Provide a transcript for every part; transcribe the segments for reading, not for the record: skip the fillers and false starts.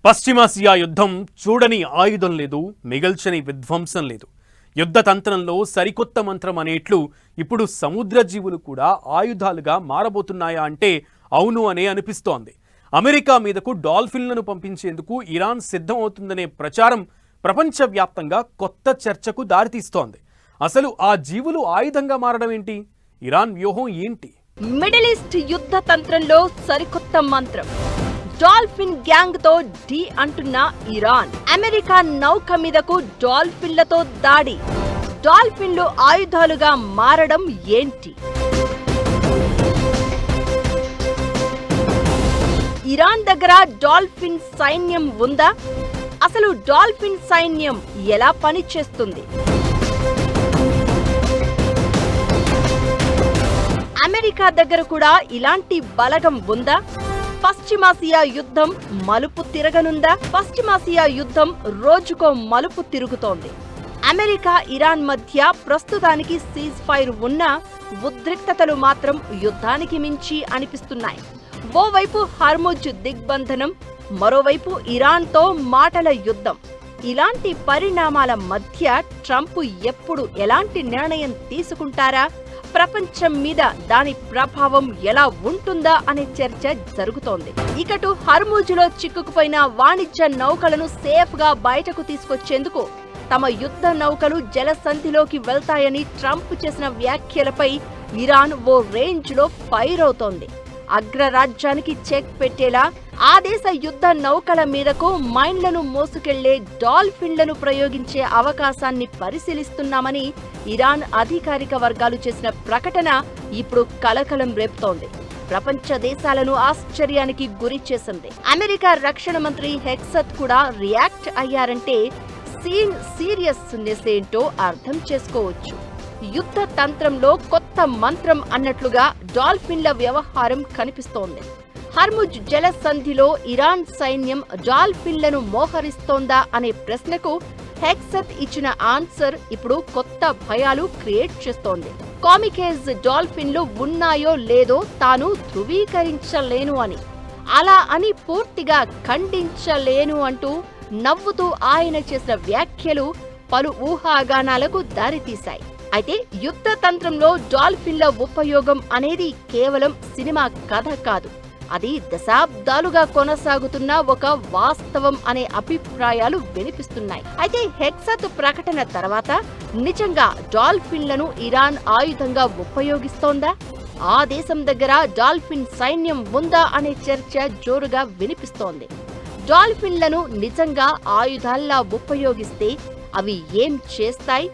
పశ్చిమాసియా యుద్ధం చూడని ఆయుధం లేదు, మిగల్చని విధ్వంసం లేదు. యుద్ధ తంత్రంలో సరికొత్త మంత్రం అనేట్లు ఇప్పుడు సముద్ర జీవులు కూడా ఆయుధాలుగా మారబోతున్నాయా అంటే అవును అనే అనిపిస్తోంది. అమెరికా మీదకు డాల్ఫిన్లను పంపించేందుకు ఇరాన్ సిద్ధం అవుతుందనే ప్రచారం ప్రపంచవ్యాప్తంగా కొత్త చర్చకు దారితీస్తోంది. అసలు ఆ జీవులు ఆయుధంగా మారడం ఏంటి? ఇరాన్ వ్యూహం ఏంటి? మిడిల్ ఈస్ట్ యుద్ధ తంత్రంలో సరికొత్త మంత్రం. డాల్ఫిన్ గ్యాంగ్ తో ఢీ అంటున్న ఇరాన్. అమెరికా నౌక మీదకు డాల్ఫిన్లతో దాడి. డాల్ఫిన్లు ఆయుధాలుగా మారడం ఏంటి? ఇరాన్ దగ్గర డాల్ఫిన్ సైన్యం ఉందా? అసలు డాల్ఫిన్ సైన్యం ఎలా పనిచేస్తుంది? అమెరికా దగ్గర కూడా ఇలాంటి బలగం ఉందా? పశ్చిమాసియా యుద్ధం మలుపు తిరగనుందా? పశ్చిమాసియా యుద్ధం రోజుకో మలుపు తిరుగుతోంది. అమెరికా ఇరాన్ మధ్య ప్రస్తుతానికి సీజ్ ఫైర్ ఉన్నా ఉద్రిక్తతలు మాత్రం యుద్ధానికి మించి అనిపిస్తున్నాయి. ఓవైపు హర్ముజ్ దిగ్బంధనం, మరోవైపు ఇరాన్తో మాటల యుద్ధం. ఇలాంటి పరిణామాల మధ్య ట్రంప్ ఎప్పుడు ఎలాంటి నిర్ణయం తీసుకుంటారా? ప్రపంచం మీద దాని ప్రభావం ఎలా ఉంటుందా అనే చర్చ జరుగుతోంది. ఇకటు హర్ముజ్లో చిక్కుకుపోయిన వాణిజ్య నౌకలను సేఫ్ గా బయటకు తీసుకొచ్చేందుకు తమ యుద్ధ నౌకలు జలసంధిలోకి వెళ్తాయని ట్రంప్ చేసిన వ్యాఖ్యలపై ఇరాన్ ఓ రేంజ్ లో ఫైర్ అవుతోంది. అగ్రరాజ్యానికి చెక్ పెట్టేలా ఆ దేశ యుద్ధ నౌకల మీదకు మైన్లను మోసుకెళ్లే డాల్ఫిన్లను ప్రయోగించే అవకాశాన్ని పరిశీలిస్తున్నామని ఇరాన్ అధికారిక వర్గాలు చేసిన ప్రకటన ఇప్పుడు కలకలం రేపుతోంది. ప్రపంచ దేశాలను ఆశ్చర్యానికి గురి చేసింది. అమెరికా రక్షణ మంత్రి హెక్సత్ కూడా రియాక్ట్ అయ్యారంటే సీన్ సీరియస్నెస్ ఏంటో అర్థం చేసుకోవచ్చు. యుద్ధ తంత్రంలో కొత్త మంత్రం అన్నట్లుగా డాల్ఫిన్ల వ్యవహారం కనిపిస్తోంది. హర్ముజ్ జలసంధిలో ఇరాన్ సైన్యం డాల్ఫిన్లను మోహరిస్తోందా అనే ప్రశ్నకు హెక్సత్ ఇచ్చిన ఆన్సర్ ఇప్పుడు కొత్త భయాలు క్రియేట్ చేస్తోంది. కామికేజ్ డాల్ఫిన్లు ఉన్నాయో లేదో తాను ధృవీకరించలేను అని, అలా అని పూర్తిగా ఖండించలేను అంటూ నవ్వుతూ ఆయన చేసిన వ్యాఖ్యలు పలు ఊహాగానాలకు దారితీశాయి. అయితే యుద్ధ తంత్రంలో డాల్ఫిన్ల ఉపయోగం అనేది కేవలం సినిమా కథ కాదు, అది దశాబ్దాలుగా కొనసాగుతున్న ఒక వాస్తవం అనే అభిప్రాయాలు వినిపిస్తున్నాయి. అయితే హెక్సత్ ప్రకటన తర్వాత నిజంగా డాల్ఫిన్లను ఇరాన్ ఆయుధంగా ఉపయోగిస్తోందా? ఆ దేశం దగ్గర డాల్ఫిన్ సైన్యం ఉందా అనే చర్చ జోరుగా వినిపిస్తోంది. డాల్ఫిన్లను నిజంగా ఆయుధాల్లా ఉపయోగిస్తే అవి ఏం చేస్తాయి,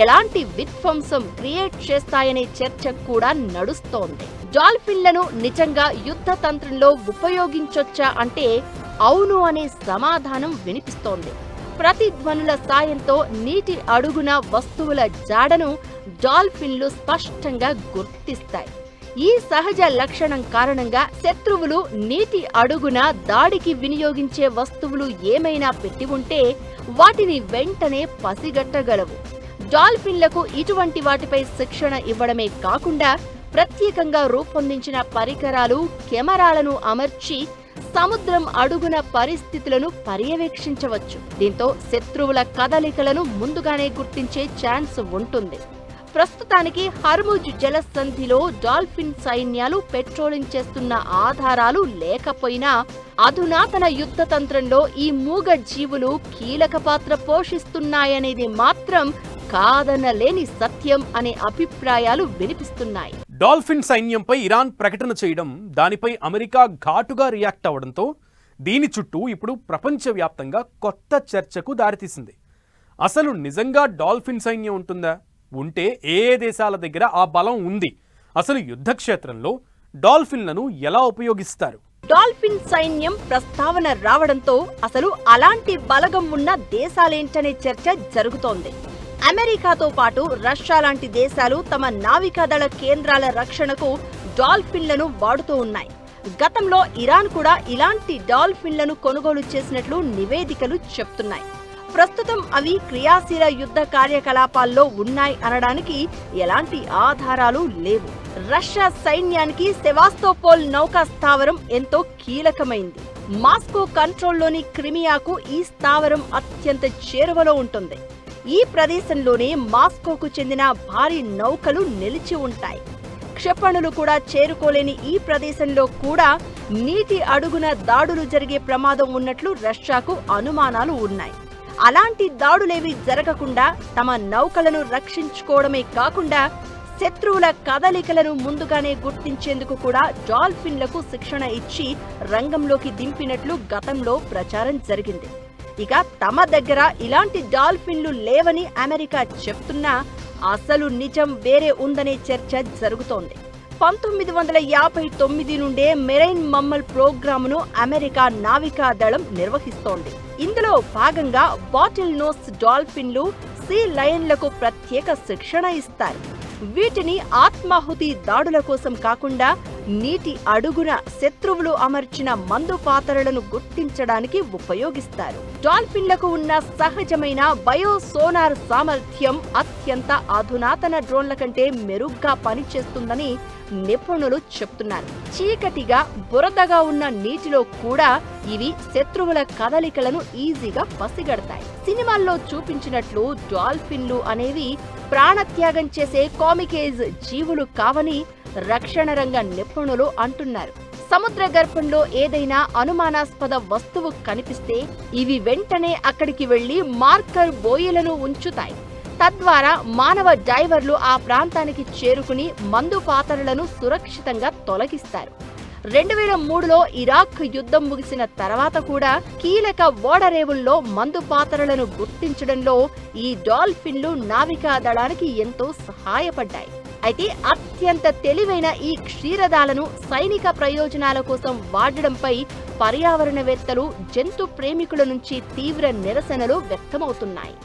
ఎలాంటి విధ్వంసం క్రియేట్ చేస్తాయనే చర్చ కూడా నడుస్తోంది. డాల్ఫిన్లను నిజంగా యుద్ధ తంత్రంలో ఉపయోగించొచ్చా అంటే అవును అనే సమాధానం వినిపిస్తోంది. ప్రతిధ్వనుల సాయంతో నీటి అడుగున వస్తువుల జాడను డాల్ఫిన్లు స్పష్టంగా గుర్తిస్తాయి. ఈ సహజ లక్షణం కారణంగా శత్రువులు నీటి అడుగున దాడికి వినియోగించే వస్తువులు ఏమైనా పెట్టి ఉంటే వాటిని వెంటనే పసిగట్టగలవు. డాల్ఫిన్లకు ఇటువంటి వాటిపై శిక్షణ ఇవ్వడమే కాకుండా ప్రత్యేకంగా రూపొందించిన పరికరాలు, కెమెరాలను అమర్చి సముద్రం అడుగున పరిస్థితులను పర్యవేక్షించవచ్చు. దీంతో శత్రువుల కదలికలను ముందుగానే గుర్తించే ఛాన్స్ ఉంటుంది. ప్రస్తుతానికి హర్ముజ్ జలసంధిలో డాల్ఫిన్ సైన్యాలు పెట్రోలింగ్ చేస్తున్న ఆధారాలు లేకపోయినా అధునాతన యుద్ధ తంత్రంలో ఈ మూగ జీవులు కీలక పాత్ర పోషిస్తున్నాయనేది మాత్రం కాదనలేని సత్యం అనే అభిప్రాయాలు వినిపిస్తున్నాయి. డాల్ఫిన్ సైన్యంపై ఇరాన్ ప్రకటన చేయడం, దానిపై అమెరికా ఘాటుగా రియాక్ట్ అవ్వడంతో దీని చుట్టూ ఇప్పుడు ప్రపంచవ్యాప్తంగా కొత్త చర్చకు దారితీసింది. అసలు నిజంగా డాల్ఫిన్ సైన్యం ఉంటుందా? ఉంటే ఏ దేశాల దగ్గర ఆ బలం ఉంది? అసలు యుద్ధ క్షేత్రంలో డాల్ఫిన్లను ఎలా ఉపయోగిస్తారు? డాల్ఫిన్ సైన్యం ప్రస్తావన రావడంతో అసలు అలాంటి బలగం ఉన్న దేశాలేంటనే చర్చ జరుగుతోంది. అమెరికాతో పాటు రష్యా లాంటి దేశాలు తమ నావికాదళ కేంద్రాల రక్షణకు డాల్ఫిన్లను వాడుతూ ఉన్నాయి. గతంలో ఇరాన్ కూడా ఇలాంటి డాల్ఫిన్లను కొనుగోలు చేసినట్లు నివేదికలు చెప్తున్నాయి. ప్రస్తుతం అవి క్రియాశీల యుద్ధ కార్యకలాపాల్లో ఉన్నాయి అనడానికి ఎలాంటి ఆధారాలు లేవు. రష్యా సైన్యానికి సెవాస్తోపోల్ నౌకా స్థావరం ఎంతో కీలకమైంది. మాస్కో కంట్రోల్లోని క్రిమియాకు ఈ స్థావరం అత్యంత చేరువలో ఉంటుంది. ఈ ప్రదేశంలోనే మాస్కోకు చెందిన భారీ నౌకలు నిలిచి ఉంటాయి. క్షిపణులు కూడా చేరుకోలేని ఈ ప్రదేశంలో కూడా నీటి అడుగున దాడులు జరిగే ప్రమాదం ఉన్నట్లు రష్యాకు అనుమానాలు ఉన్నాయి. అలాంటి దాడులేవి జరగకుండా తమ నౌకలను రక్షించుకోవడమే కాకుండా శత్రువుల కదలికలను ముందుగానే గుర్తించేందుకు కూడా డాల్ఫిన్లకు శిక్షణ ఇచ్చి రంగంలోకి దింపినట్లు గతంలో ప్రచారం జరిగింది. ఇక తమ దగ్గర ఇలాంటి డాల్ఫిన్లు లేవని అమెరికా చెప్తున్నా అసలు నిజం వేరే ఉందనే చర్చ జరుగుతోంది. 1959 నుండే మెరైన్ మమ్మల్ ప్రోగ్రామును అమెరికా నావికా దళం నిర్వహిస్తోంది. ఇందులో భాగంగా బాటిల్ నోస్ డాల్ఫిన్లు, సీ లయన్లకు ప్రత్యేక శిక్షణ ఇస్తారు. వీటిని ఆత్మాహుతి దాడుల కోసం కాకుండా నీటి అడుగున శత్రువులు అమర్చిన మందు పాత్రలను గుర్తించడానికి ఉపయోగిస్తారు. డాల్ఫిన్లకు ఉన్న సహజమైన బయోసోనార్ సామర్థ్యం అత్యంత అధునాతన డ్రోన్ల కంటే మెరుగ్గా పనిచేస్తుందని నిపుణులు చెప్తున్నారు. చీకటిగా బురదగా ఉన్న నీటిలో కూడా ఇవి శత్రువుల కదలికలను ఈజీగా పసిగడతాయి. సినిమాల్లో చూపించినట్లు డాల్ఫిన్లు అనేవి ప్రాణత్యాగం చేసే కామికేజ్ జీవులు కావని రక్షణ రంగ నిపుణులు అంటున్నారు. సముద్ర గర్భంలో ఏదైనా అనుమానాస్పద వస్తువు కనిపిస్తే ఇవి వెంటనే అక్కడికి వెళ్లి మార్కర్ బోయలను ఉంచుతాయి. తద్వారా మానవ డైవర్లు ఆ ప్రాంతానికి చేరుకుని మందు పాత్రలను సురక్షితంగా తొలగిస్తారు. 2003లో ఇరాక్ యుద్ధం ముగిసిన తర్వాత కూడా కీలక ఓడరేవుల్లో మందు పాత్రలను గుర్తించడంలో ఈ డాల్ఫిన్లు నావికా దళానికి ఎంతో సహాయపడ్డాయి. అయితే అత్యంత తెలివైన ఈ క్షీరదాలను సైనిక ప్రయోజనాల కోసం వాడడంపై పర్యావరణవేత్తలు, జంతు ప్రేమికుల నుంచి తీవ్ర నిరసనలు వ్యక్తమవుతున్నాయి.